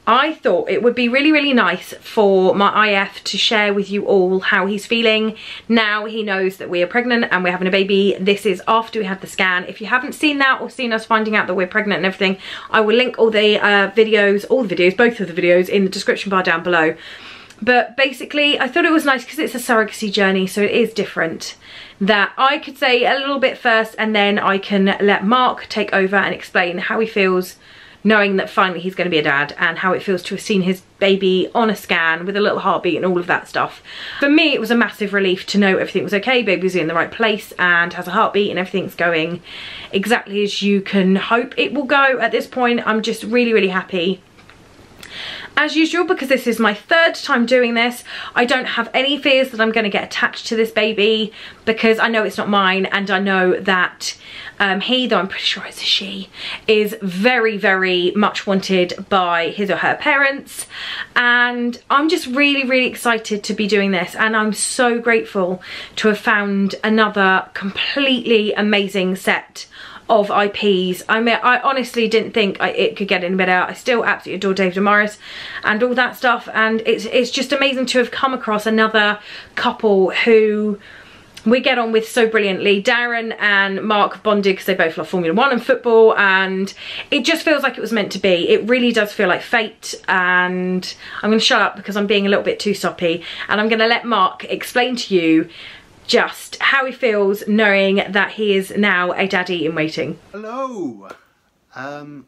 I thought it would be really, really nice for my IF to share with you all how he's feeling now he knows that we are pregnant and we're having a baby. This is after we had the scan. If you haven't seen that or seen us finding out that we're pregnant and everything, I will link all the both of the videos in the description bar down below. But basically, I thought it was nice because it's a surrogacy journey, so it is different, that I could say a little bit first and then I can let Mark take over and explain how he feels knowing that finally he's going to be a dad, and how it feels to have seen his baby on a scan with a little heartbeat and all of that stuff. For me, it was a massive relief to know everything was okay, baby's in the right place and has a heartbeat and everything's going exactly as you can hope it will go at this point. I'm just really, really happy. As usual, because this is my third time doing this, I don't have any fears that I'm going to get attached to this baby, because I know it's not mine, and I know that he, though I'm pretty sure it's a she, is very, very much wanted by his or her parents. And I'm just really, really excited to be doing this, and I'm so grateful to have found another completely amazing set of IPs. I mean, I honestly didn't think it could get any better. I still absolutely adore David and Morris and all that stuff, and it's just amazing to have come across another couple who we get on with so brilliantly. Darren and Mark bonded because they both love Formula 1 and football, and it just feels like it was meant to be. It really does feel like fate. And I'm going to shut up because I'm being a little bit too soppy, and I'm going to let Mark explain to you just how he feels knowing that he is now a daddy in waiting. Hello!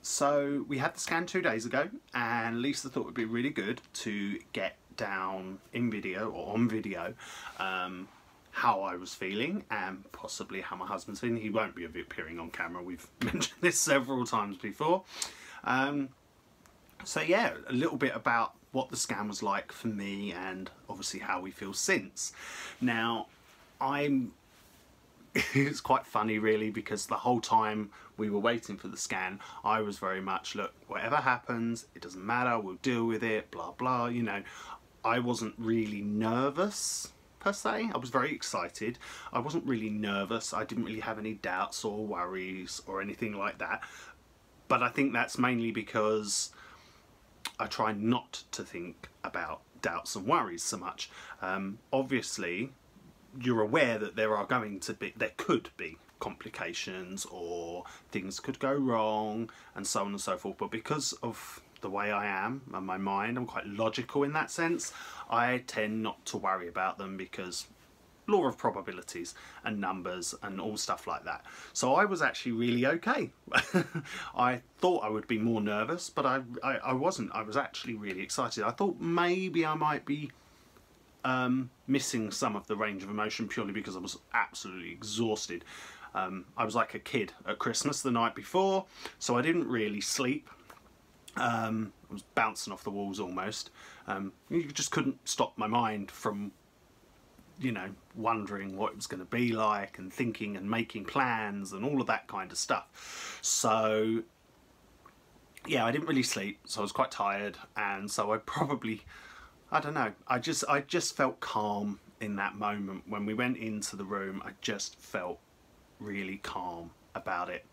So we had the scan 2 days ago, and Lisa thought it would be really good to get down in video, or on video, how I was feeling and possibly how my husband's feeling. He won't be appearing on camera, we've mentioned this several times before. So yeah, a little bit about what the scan was like for me, and obviously how we feel since. Now, it's quite funny really, because the whole time we were waiting for the scan, I was very much, look, whatever happens, it doesn't matter, we'll deal with it, blah blah, you know. I wasn't really nervous per se. I was very excited. I wasn't really nervous. I didn't really have any doubts or worries or anything like that. But I think that's mainly because I try not to think about doubts and worries so much. Obviously, you're aware that there could be complications, or things could go wrong, and so on and so forth. But because of the way I am and my mind, I'm quite logical in that sense. I tend not to worry about them, because law of probabilities and numbers and all stuff like that. So I was actually really okay. I thought I would be more nervous, but I wasn't. I was actually really excited. I thought maybe I might be missing some of the range of emotion, purely because I was absolutely exhausted. I was like a kid at Christmas the night before, so I didn't really sleep. I was bouncing off the walls almost. You just couldn't stop my mind from, you know, wondering what it was going to be like, and thinking and making plans and all of that kind of stuff. So yeah, I didn't really sleep, so I was quite tired, and so I probably, I don't know, I just felt calm in that moment. When we went into the room, I just felt really calm about it.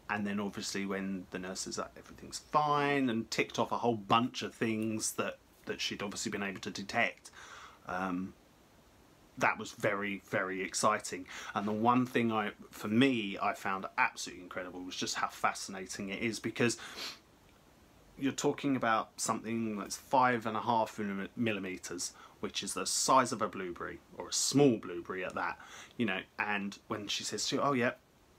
And then obviously when the nurse is like, everything's fine, and ticked off a whole bunch of things that she'd obviously been able to detect, that was very, very exciting. And the one thing for me I found absolutely incredible was just how fascinating it is, because you're talking about something that's 5.5 millimeters, which is the size of a blueberry, or a small blueberry at that, you know. And when she says to you, oh yeah,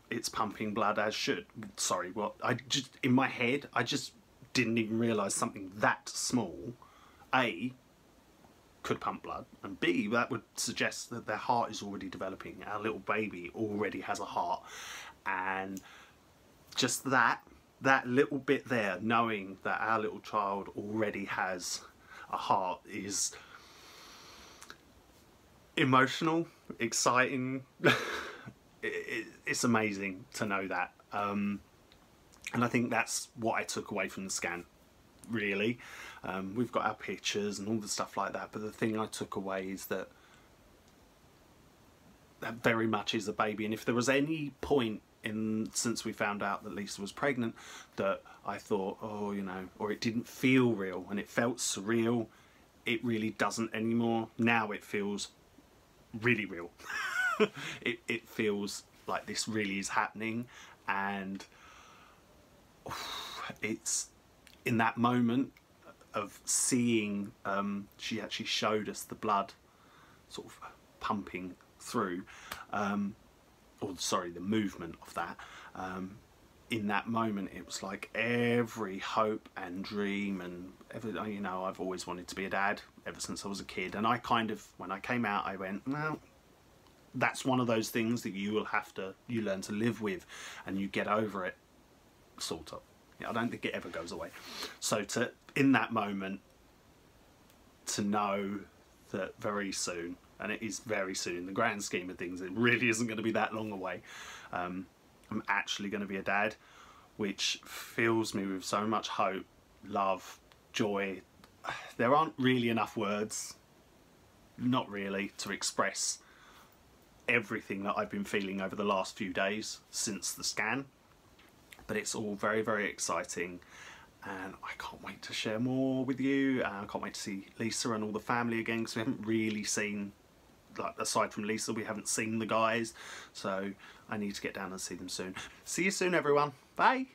it's pumping blood as should. Sorry, well, in my head, I just didn't even realise something that small, A, could pump blood, and B, that would suggest that their heart is already developing. Our little baby already has a heart. And just that little bit there, knowing that our little child already has a heart, is emotional, exciting. It's amazing to know that, and I think that's what I took away from the scan, really. We've got our pictures and all the stuff like that, but the thing I took away is that very much is a baby. And if there was any point since we found out that Lisa was pregnant, that I thought, oh, you know, or it didn't feel real, and it felt surreal. It really doesn't anymore. Now it feels really real. it feels like this really is happening, and it's in that moment of seeing, she actually showed us the blood sort of pumping through, or sorry, the movement of that. In that moment, it was like every hope and dream and everything. You know, I've always wanted to be a dad ever since I was a kid, and I kind of, when I came out, I went, well, that's one of those things that you learn to live with, and you get over it, sort of. I don't think it ever goes away. So in that moment, to know that very soon, and it is very soon in the grand scheme of things, it really isn't going to be that long away, I'm actually going to be a dad, which fills me with so much hope, love, joy. There aren't really enough words, not really, to express everything that I've been feeling over the last few days since the scan. But it's all very, very exciting, and I can't wait to share more with you. I can't wait to see Lisa and all the family again, because we haven't really seen, like, aside from Lisa, we haven't seen the guys, so I need to get down and see them soon. See you soon, everyone. Bye.